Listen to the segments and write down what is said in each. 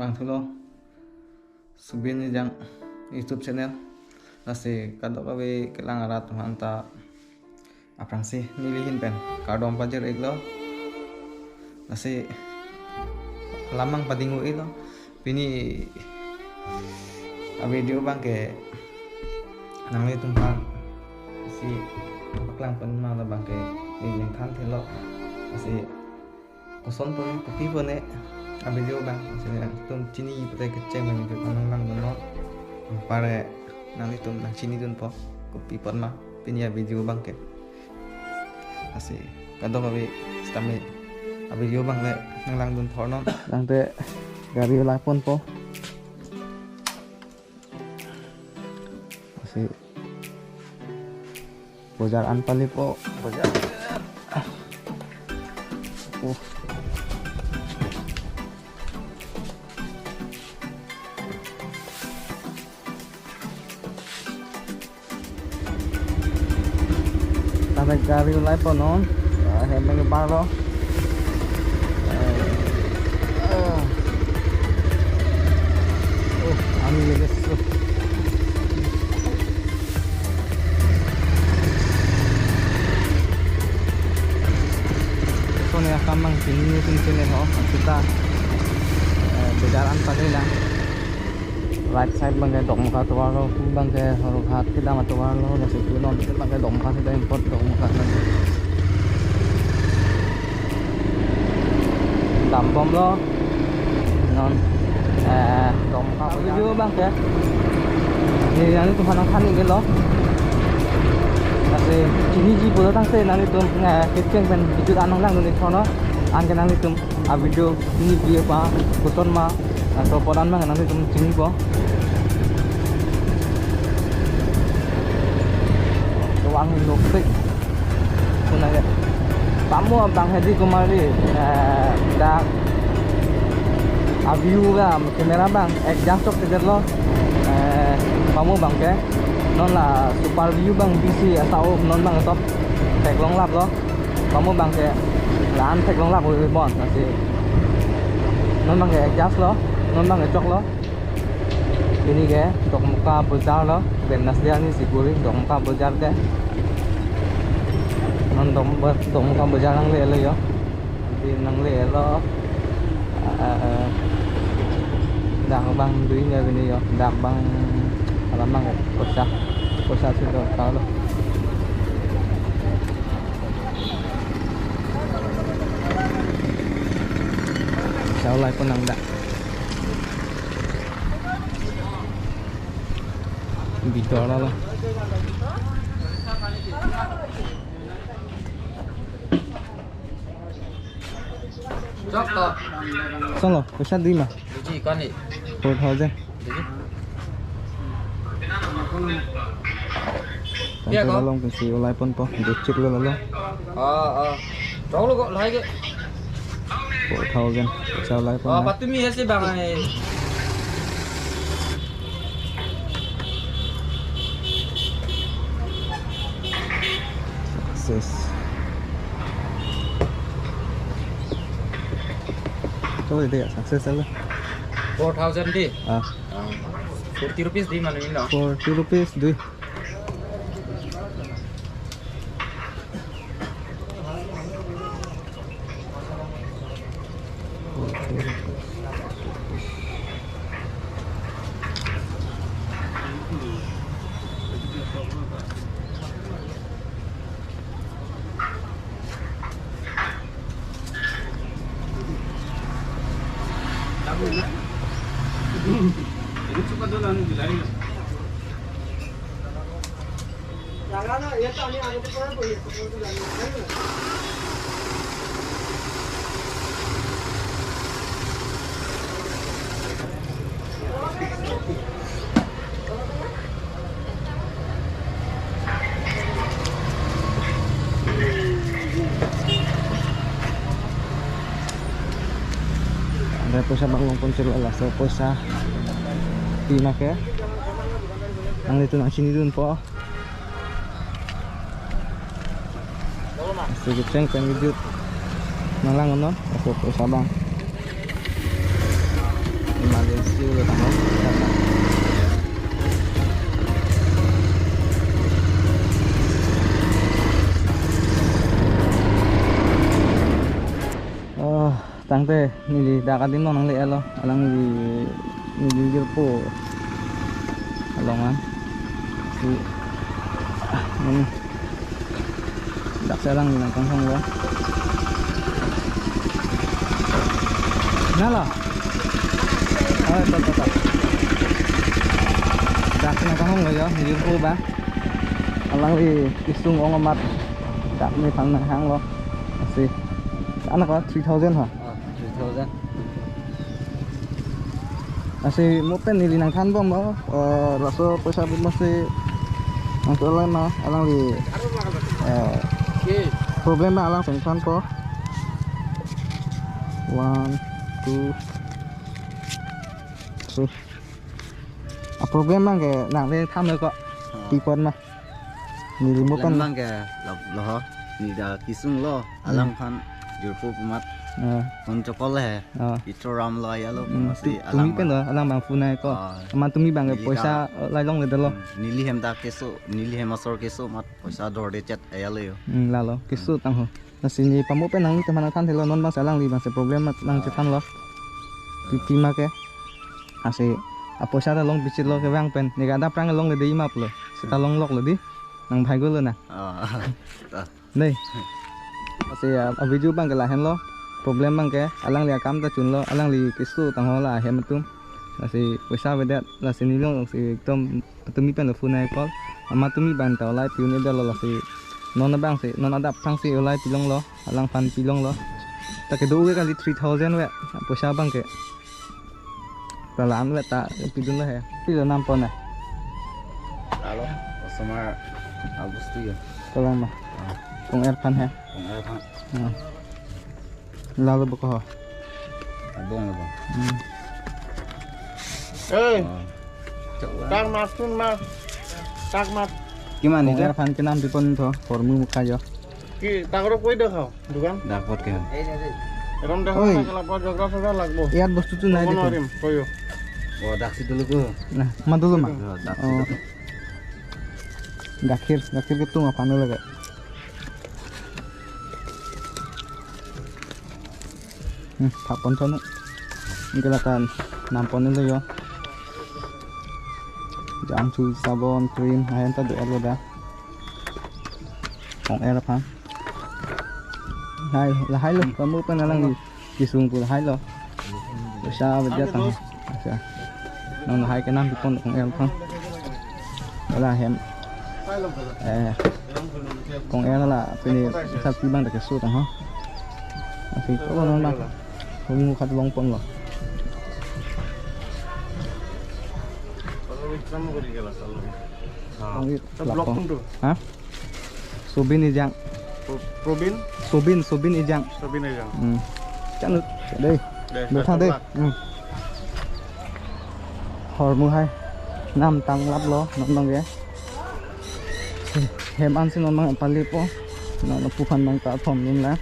lang thulo subin ni jang YouTube channel nasi kadok kabe kelang arat manta aprang si nilihin pen kadom pajer iglo nasi lamang padingu ilo pini video bang ke nang tumpang si paklang penma la bang ke yang kan thelo nasi koson pun kopi pun video bang sini tum cini pete keceng bang itu nang nang no pare nang itu nang cini tun po kopi pun mah pini video bang ke nasi kadok kabe stame video bang le nang lang dun thor no lang te gari la pon po si Bojar Anpali po Bojar sampai gari la po non hemeng baro আমি লেগেছো Kone akamang sini sini ho kita berjalan pada lang right side bangkai dong muka tua lo bangkai harus hati kita mata tua lo nasi kuno kita bangkai dong muka kita import dong muka nanti bom lo non dong muka juga bang ya ini yang itu kan ini lo nasi cini ji boleh tang se nang itu keceng pen itu anong lang nang sono an ke nang itu video ini dia pa kuton ma atau podan ma nang itu cini po tuang lopik sunai ke kamu bang Hedi kemari dah view ka kamera bang exhaust sok tider lo kamu bang ke non là super view bang PC atau non bang top tek long lap lo kamu bang ke là ăn tek long lap của bọn là non bang ke adjust lo non bang ke chok lo ini ke dok muka bozar lo benas dia ni siguri dok muka bozar ke non dok muka bozar nang le yo di nang le lo dak bang duinya gini yo dak bang alamang kosa sudah tahu loh insyaallah pun nang dak bidor lah Chok to. xong rồi kosa đi mà Ji con ni. 4,000 Iya kok. Tolong kasi ulay pun po dicek lo lalo Chok lo kok lai ke. 4,000 sa ulay pun Patumi ya sih bang ai. success coba deh ya success lah 4,000 di. 40 rupees di mana ini no? 40 rupees duit ini suka dolan bilai jangan ya tadi aku pernah boleh kemudian ada po sa bagong konsero alas so po sa pinak ya ang dito ng sinidun po sige ceng pen video nang lang no ako po sa bang siêu rồi thằng đó. Tang teh ni dakatin lo nang le lo alang ni girpo alongan si ini dak selang ni nang kangkong lo nala tak dak nang kangkong lo ya ni girpo ba alang li isung ongamat dak ni phang nang hang lo si anak lah 3,000 ha 3,000 masih mungkin ini nang kan bang mau rasa pesa masih untuk lain mah alang di problemnya alang sengkan po 1 2 3 problemnya kayak nang lên thăm rồi kok tipon mah ni mungkin lang ke lo ni da kisung lo alang kan jurpo pumat kon chokol he itu ram lo ya lo masih tumi pen lo alang bang funai ko aman tumi bang poisa lai long le lo nili hem da keso nili hem asor keso mat poisa dor de chat ya lo yo la lo keso tang ho nasi ni pamu pen nang teman kan thelo non bang salang li bang se problem nang cetan lo titima ke ase poisa da long bichit lo ke bang pen ni ga da prang long le dei map lo sita long lok lo di nang bhai go lo na nei ase video bang ke la hen lo problem bang ke alang li akam ta chun lo alang li kisu tang ho la hem tum nasi poisa vedat la sini lo si tom tumi pen lo funai ko ama tumi ban ta lai piu ni da lo la si non bang si non ada prang si lai pilong lo alang fan pilong lo ta ke do we kali 3,000 we poisa bang ke ta lam we ta pidun lo he pilo nam pon na alo sama Agustu ya tolong mah kong air pan he lalu buka abong lo bang tak masun mas tak mat gimana nih air pan kenam di pon to formu muka yo ki takro koi dah kau dukan dapat ke ram dah Oi. salah pojok salah lagbo iat bos tuh naik di rim koyo oh daksi dulu ko nah mah dulu mah daksi gakhir gitu ngapain dulu kayak tapon sana ini kelihatan nampon itu ya jamsu sabon krim ayan tadi ada dah kong air apa hai là hai luôn kamu penalang di sungguh hai lo bisa berjata bisa nong hai cái năm di pon kong air apa là hem kong air là ini satu bang dekat sudah ha masih kau nong bang kamu kat long pon lo blok tu hah Subin ijang Robin Subin ijang aja chắc được đây được thang đây hồi mua hay năm tăng lắp lo nó bằng ghé hem ăn xin nó mang pali po nó pupan mang cả phòng luôn lá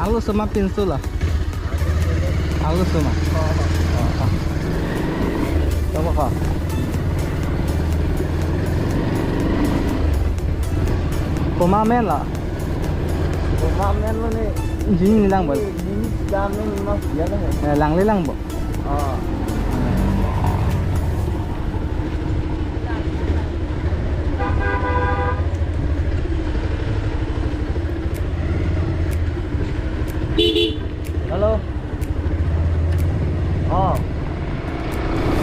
Alus sama pinsul lah. Alus sama. Coba kak. Pemamen lah. Pemamen lo ni Jini lang bol. ini jamin mas dia kan Lang lang bo. Halo.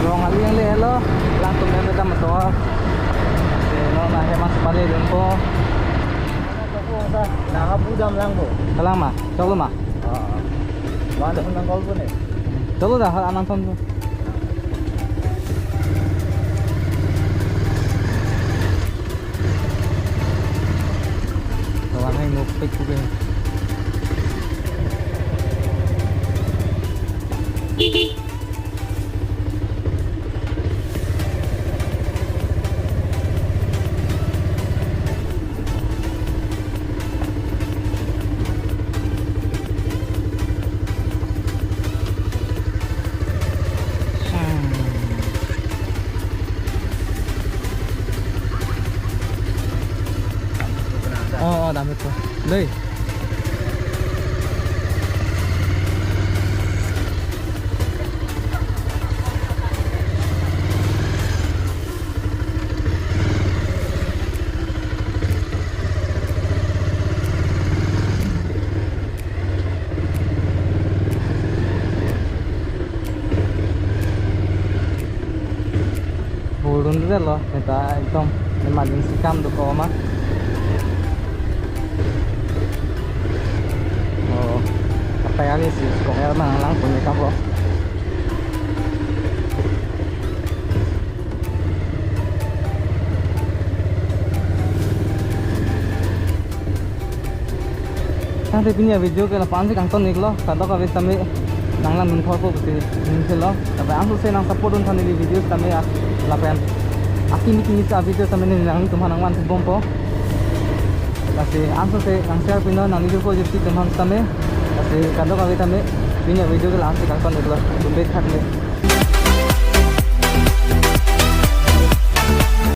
Rong ali yang le hello. Langsung dan kita masuk. No na he mas pale din po. Nakapudam lang po. Kalang mah. Chalo mah. Wala ko ng call po ni. Chalo dah anang ton. Kawan hai mo pick ko. Dami to. Đây. Burun itu loh, kita itu emergency cam tuh kau mah. Kaya ni sih, kung meron na lang punya kaplo. Nanti punya video ke lapangan sih kangton niklo, kado kami kami nanglang menkhor po pasti nincelo. Tapi angsul saya nang support un kami di video kami lapan. Aki ni sa video kami ni nang tumhan nangwan kubom po. Kasi angsul saya nang share pino nang video ko jadi tumhan kami. Kasi kado kami punya video ke langsung kangton niklo, tumbek hak ni.